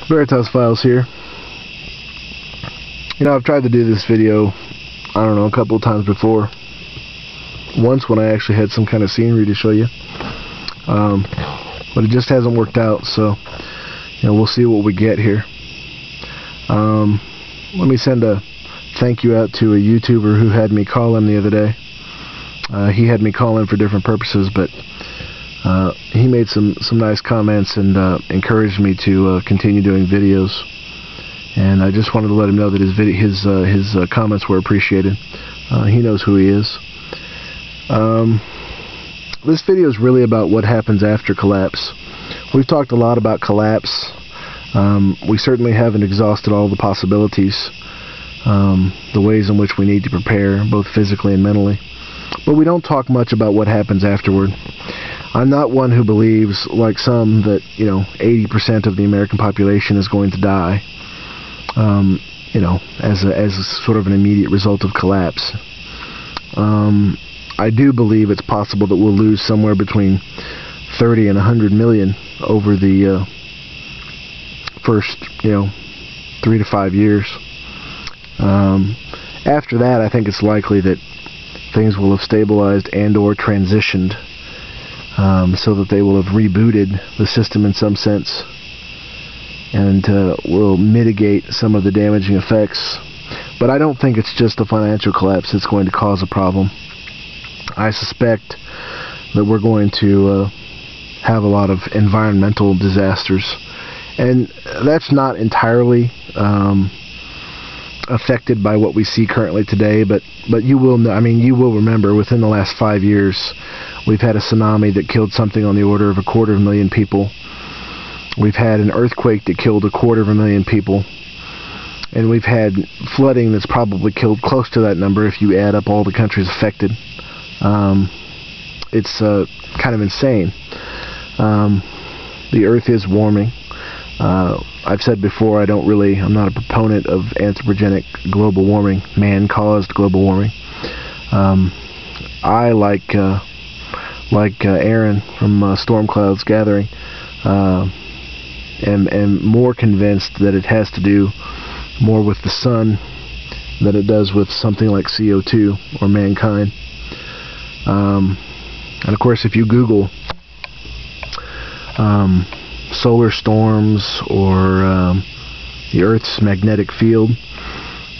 Veritas Files here. You know, I've tried to do this video, I don't know, a couple of times before. Once when I actually had some kind of scenery to show you. But it just hasn't worked out, so you know, we'll see what we get here. Let me send a thank you out to a YouTuber who had me call in the other day. He had me call in for different purposes, but he made some nice comments and encouraged me to continue doing videos. And I just wanted to let him know that his comments were appreciated. He knows who he is. This video is really about what happens after collapse. We've talked a lot about collapse. We certainly haven't exhausted all the possibilities, the ways in which we need to prepare, both physically and mentally. But we don't talk much about what happens afterward. I'm not one who believes, like some, that 80% of the American population is going to die, as sort of an immediate result of collapse. I do believe it's possible that we'll lose somewhere between 30 and 100 million over the first 3 to 5 years. After that, I think it's likely that things will have stabilized and or transitioned, so that they will have rebooted the system in some sense and will mitigate some of the damaging effects. But I don't think it's just the financial collapse that's going to cause a problem. I suspect that we're going to have a lot of environmental disasters, and that's not entirely affected by what we see currently today, but you will know, you will remember within the last 5 years we've had a tsunami that killed something on the order of 250,000 people. We've had an earthquake that killed 250,000 people, and we've had flooding that's probably killed close to that number if you add up all the countries affected. It's kind of insane. The earth is warming. I've said before, I'm not a proponent of anthropogenic global warming, man-caused global warming. I, like Aaron from Storm Clouds Gathering, am more convinced that it has to do more with the sun than it does with something like CO2 or mankind. And of course, if you Google solar storms or the Earth's magnetic field,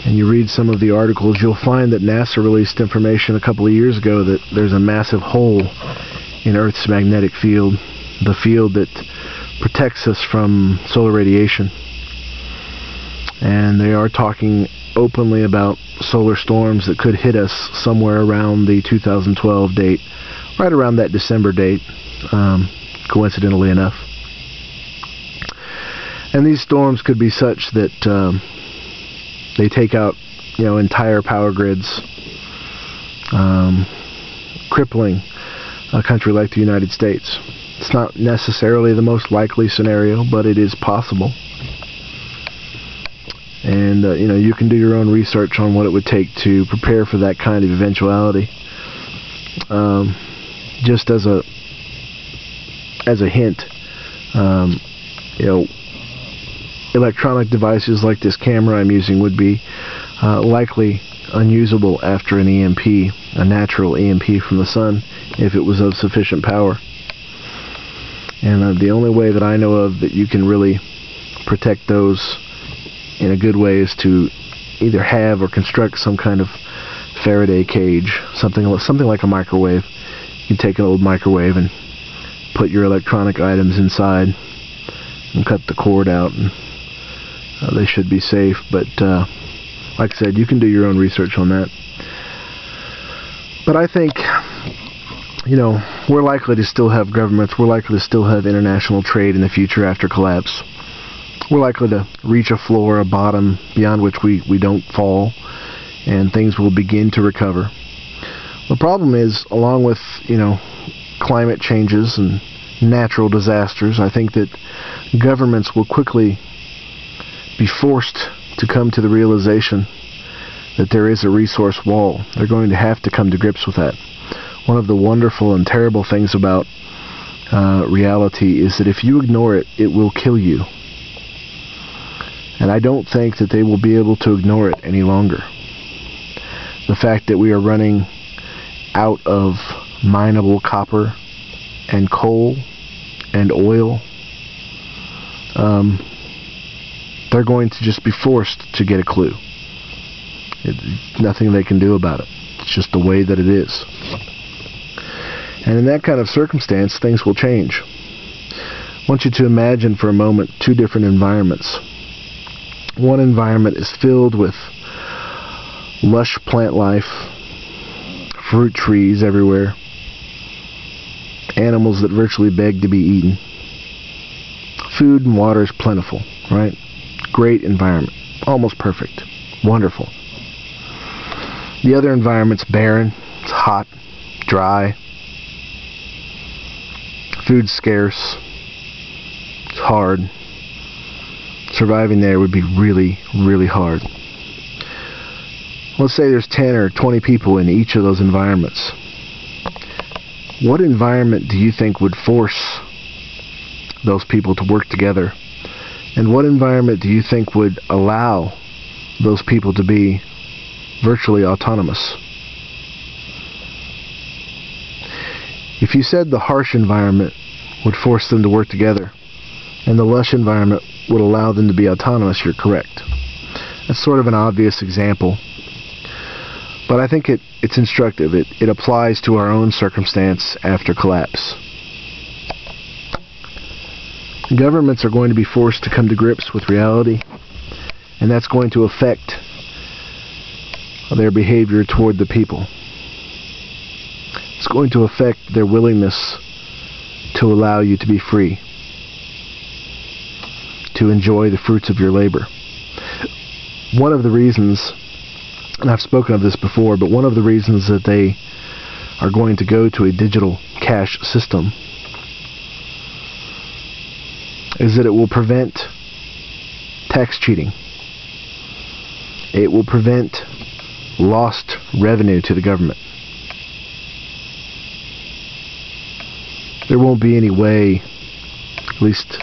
and you read some of the articles, you'll find that NASA released information a couple of years ago that there's a massive hole in Earth's magnetic field, the field that protects us from solar radiation. And they are talking openly about solar storms that could hit us somewhere around the 2012 date, right around that December date, coincidentally enough. And these storms could be such that they take out entire power grids, crippling a country like the United States. It's not necessarily the most likely scenario, but it is possible. And you can do your own research on what it would take to prepare for that kind of eventuality. Just as a hint, electronic devices like this camera I'm using would be likely unusable after an EMP, a natural EMP from the sun, if it was of sufficient power. And the only way that I know of that you can really protect those in a good way is to either have or construct some kind of Faraday cage, something like a microwave. You take an old microwave and put your electronic items inside and cut the cord out, and they should be safe. But like I said, you can do your own research on that. But I think we're likely to still have governments, we're likely to still have international trade in the future after collapse. We're likely to reach a floor, a bottom, beyond which we don't fall, and things will begin to recover. The problem is, along with, climate changes and natural disasters, I think that governments will quickly be forced to come to the realization that there is a resource wall. They're going to have to come to grips with that. One of the wonderful and terrible things about reality is that if you ignore it, it will kill you. And I don't think that they will be able to ignore it any longer. The fact that we are running out of mineable copper and coal and oil, they're going to just be forced to get a clue. Nothing they can do about it. It's just the way that it is. And in that kind of circumstance, things will change. I want you to imagine for a moment two different environments. One environment is filled with lush plant life, fruit trees everywhere, animals that virtually beg to be eaten. Food and water is plentiful, right? Great environment. Almost perfect. Wonderful. The other environment's barren. It's hot, dry. Food's scarce. It's hard. Surviving there would be really, really hard. Let's say there's 10 or 20 people in each of those environments. What environment do you think would force those people to work together? And what environment do you think would allow those people to be virtually autonomous? If you said the harsh environment would force them to work together, and the lush environment would allow them to be autonomous, you're correct. That's sort of an obvious example, but I think it's instructive. It applies to our own circumstance after collapse. Governments are going to be forced to come to grips with reality, and that's going to affect their behavior toward the people. It's going to affect their willingness to allow you to be free, to enjoy the fruits of your labor. One of the reasons, and I've spoken of this before, but one of the reasons that they are going to go to a digital cash system is that it will prevent tax cheating. It will prevent lost revenue to the government. There won't be any way, at least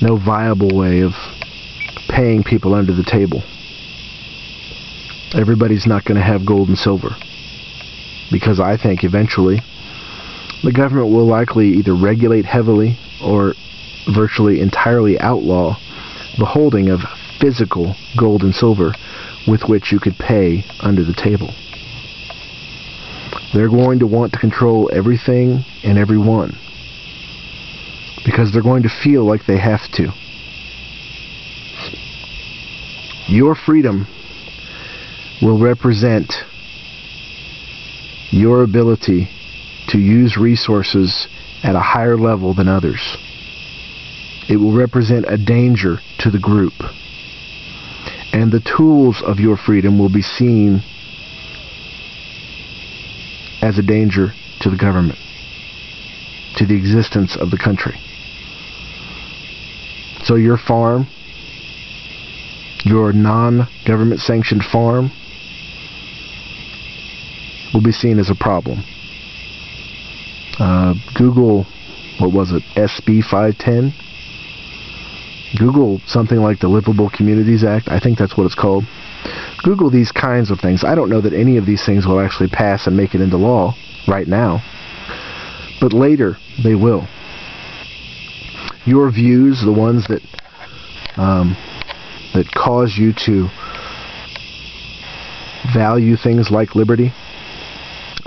no viable way, of paying people under the table. Everybody's not going to have gold and silver, because I think eventually the government will likely either regulate heavily or virtually entirely outlaw the holding of physical gold and silver with which you could pay under the table. They're going to want to control everything and everyone, because they're going to feel like they have to. Your freedom will represent your ability to use resources at a higher level than others. It will represent a danger to the group. And the tools of your freedom will be seen as a danger to the government, to the existence of the country. So your farm, your non-government sanctioned farm, will be seen as a problem. Google, what was it, SB 510? Google something like the Livable Communities Act. I think that's what it's called. Google these kinds of things. I don't know that any of these things will actually pass and make it into law right now, but later they will. Your views, the ones that that cause you to value things like liberty,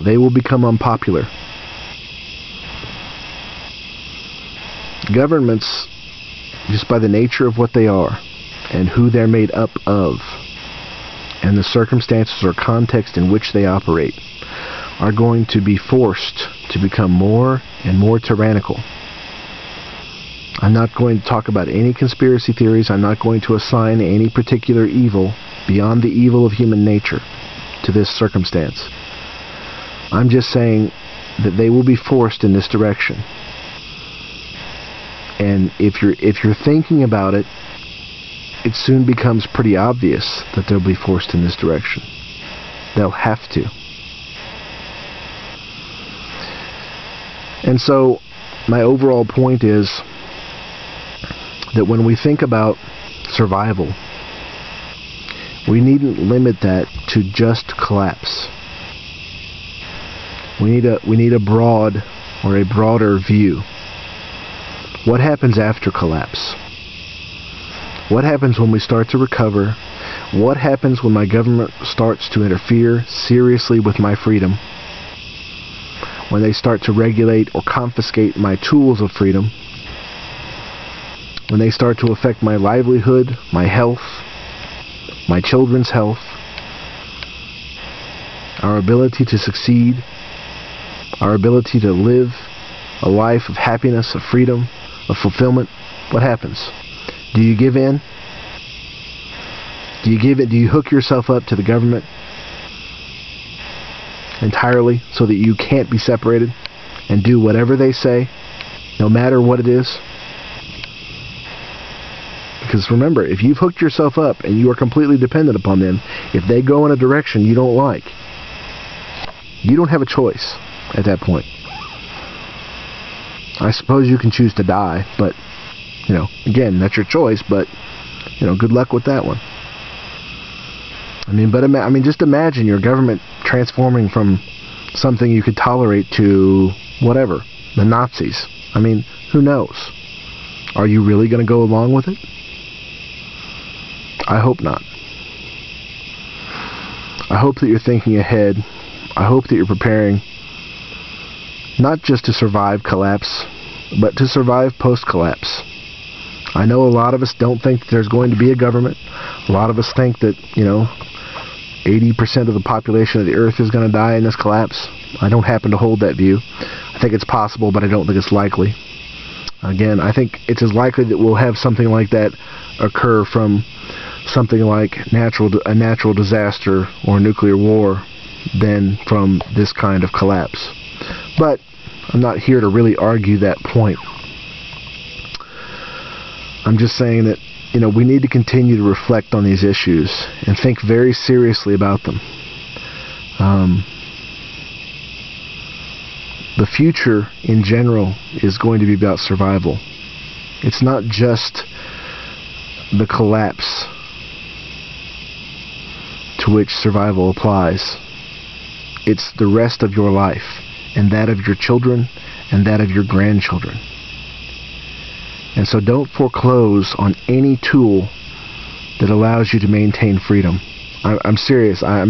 they will become unpopular. Governments, just by the nature of what they are and who they're made up of and the circumstances or context in which they operate, are going to be forced to become more and more tyrannical. I'm not going to talk about any conspiracy theories. I'm not going to assign any particular evil beyond the evil of human nature to this circumstance. I'm just saying that they will be forced in this direction. And if you're thinking about it, it soon becomes pretty obvious that they'll be forced in this direction. They'll have to. And so my overall point is that when we think about survival. We needn't limit that to just collapse. We need a broad or a broader view. What happens after collapse? What happens when we start to recover? What happens when my government starts to interfere seriously with my freedom? When they start to regulate or confiscate my tools of freedom? When they start to affect my livelihood, my health, my children's health, our ability to succeed, our ability to live a life of happiness, of freedom, of fulfillment? What happens? Do you give in? Do you hook yourself up to the government entirely so that you can't be separated and do whatever they say, no matter what it is? Because remember, if you've hooked yourself up and you are completely dependent upon them, if they go in a direction you don't like, you don't have a choice at that point. I suppose you can choose to die, but, again, that's your choice, but, good luck with that one. Just imagine your government transforming from something you could tolerate to whatever, the Nazis. Who knows? Are you really going to go along with it? I hope not. I hope that you're thinking ahead. I hope that you're preparing not just to survive collapse, but to survive post-collapse. I know a lot of us don't think that there's going to be a government. A lot of us think that, 80% of the population of the earth is going to die in this collapse. I don't happen to hold that view. I think it's possible, but I don't think it's likely. Again, I think it's as likely that we'll have something like that occur from something like a natural disaster or nuclear war than from this kind of collapse. But I'm not here to really argue that point. I'm just saying that, we need to continue to reflect on these issues and think very seriously about them. The future in general is going to be about survival. It's not just the collapse to which survival applies. It's the rest of your life, and that of your children, and that of your grandchildren. And so don't foreclose on any tool that allows you to maintain freedom. I'm serious. I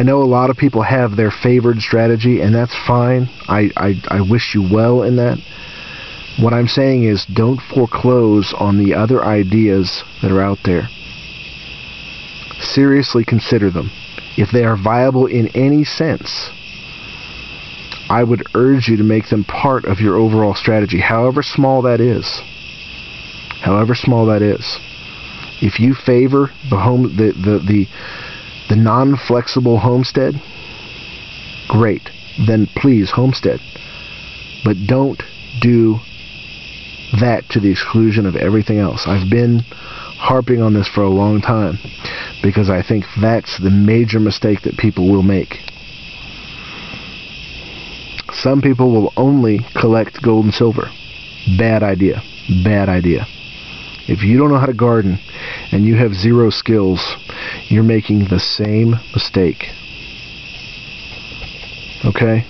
know a lot of people have their favored strategy, and that's fine. I wish you well in that. What I'm saying is don't foreclose on the other ideas that are out there. Seriously consider them. If they are viable in any sense, I would urge you to make them part of your overall strategy, however small that is. However small that is. If you favor the non-flexible homestead, great. Then please homestead. But don't do that to the exclusion of everything else. I've been harping on this for a long time because I think that's the major mistake that people will make. Some people will only collect gold and silver. Bad idea. Bad idea. If you don't know how to garden and you have zero skills, you're making the same mistake. Okay?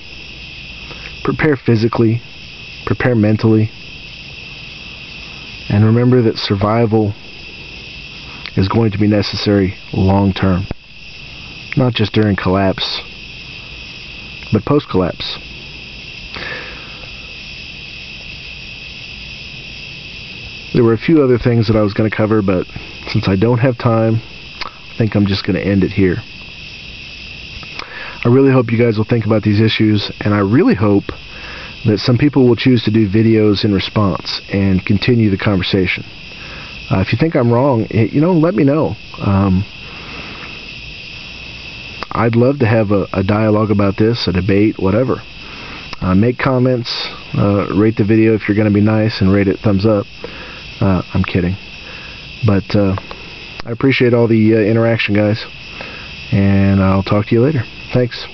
Prepare physically. Prepare mentally. And remember that survival is going to be necessary long term. Not just during collapse, but post-collapse. There were a few other things that I was going to cover, but since I don't have time, I think I'm just going to end it here. I really hope you guys will think about these issues, and I really hope that some people will choose to do videos in response and continue the conversation. If you think I'm wrong, let me know. I'd love to have a dialogue about this, a debate, whatever. Make comments, rate the video if you're going to be nice, and rate it thumbs up. I'm kidding. But I appreciate all the interaction, guys. And I'll talk to you later. Thanks.